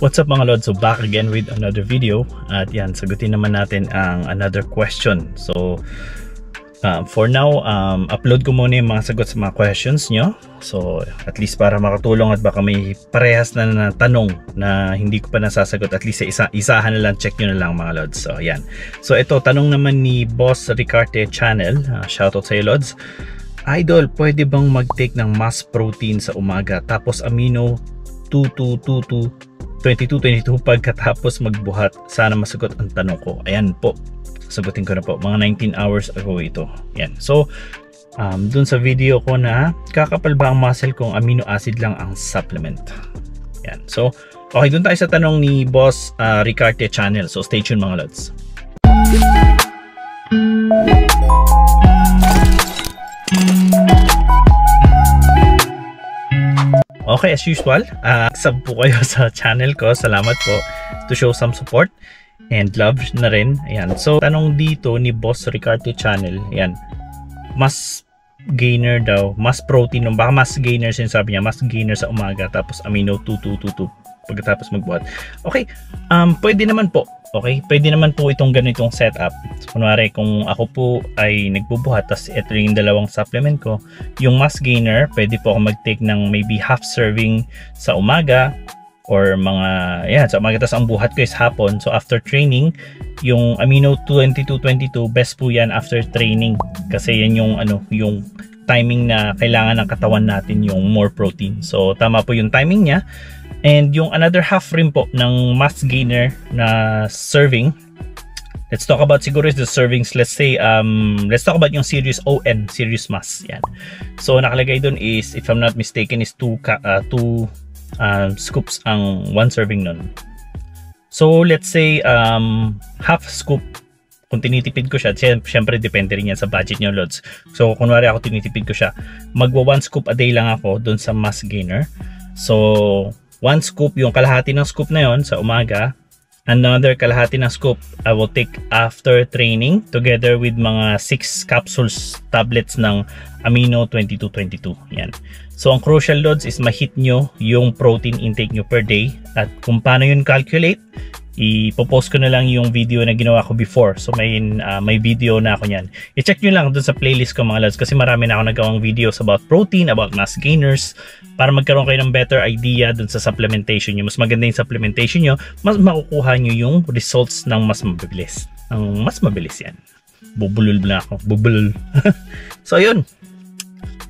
What's up mga Lods? So back again with another video at yan, sagutin naman natin ang another question. So for now, upload ko muna yung mga sagot sa mga questions nyo. So at least para makatulong at baka may parehas na tanong na hindi ko pa nasasagot, at least isahan na lang, check nyo na lang mga Lods. So yan. So ito, tanong naman ni Boss Ricarte Channel. Shoutout sa iyo Lods. Idol, pwede bang mag-take ng mass protein sa umaga tapos amino 22 pagkatapos magbuhat? Sana masagot ang tanong ko. Ayan po, sagutin ko na po, mga 19 hours ago ito. Yan. So dun sa video ko na kakapal ba ang muscle kung amino acid lang ang supplement. Yan. So okay, dun tayo sa tanong ni Boss Ricarte Channel. So stay tuned mga Lods. Okay, as usual, sub po kayo sa channel ko. Salamat po to show some support and love na rin. Ayan. So, tanong dito ni Boss Ricarte Channel. Ayan. Mas gainer daw. Mas protein. Baka mas gainer sinasabi niya. Mas gainer sa umaga. Tapos amino 2222 pagkatapos magbuhat. Okay. Pwede naman po. Okay. Pwede naman po itong ganitong setup. So, kunwari kung ako po ay nagbubuhat, tapos ito yung dalawang supplement ko, yung mass gainer, pwede po ako mag-take ng maybe half serving sa umaga or mga, yan, sa umaga, tapos ang buhat ko is hapon. So after training, yung amino 2222, best po yan after training kasi yan yung yung timing na kailangan ng katawan natin yung more protein. So tama po yung timing niya. And yung another half rin po ng mass gainer na serving, let's talk about siguro is the servings. Let's say let's talk about yung series ON, series mass. Yan. So nakalagay doon is, if I'm not mistaken, is 2 scoops ang 1 serving nun. So let's say half scoop, kung tinitipid ko siya, syempre depende rin yan sa budget nyo Lods. So kunwari ako tinitipid ko siya, magwa 1 scoop a day lang ako doon sa mass gainer. So 1 scoop, yung kalahati ng scoop na yon sa umaga. Another kalahati ng scoop I will take after training together with mga 6 capsules tablets ng amino 2222. Yan. So ang crucial Lods is ma-hit nyo yung protein intake nyo per day. At kung paano yun calculate, ipopost ko na lang yung video na ginawa ko before. So may video na ako niyan. I-check nyo lang dun sa playlist ko mga Lods, kasi marami na ako nagawang videos about protein, about mass gainers, para magkaroon kayo ng better idea dun sa supplementation nyo. Mas maganda yung supplementation nyo, mas makukuha nyo yung results ng mas mabilis. Mas mabilis yan. Bubulol na ako. Bubulol. So yun.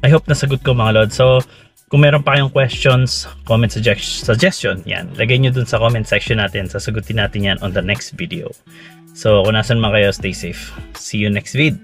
I hope nasagot ko mga Lods. So kung meron pa kayong questions, comment, suggestion, yan, lagay nyo dun sa comment section natin. Sasagutin natin yan on the next video. So kung nasan man kayo, stay safe. See you next vid.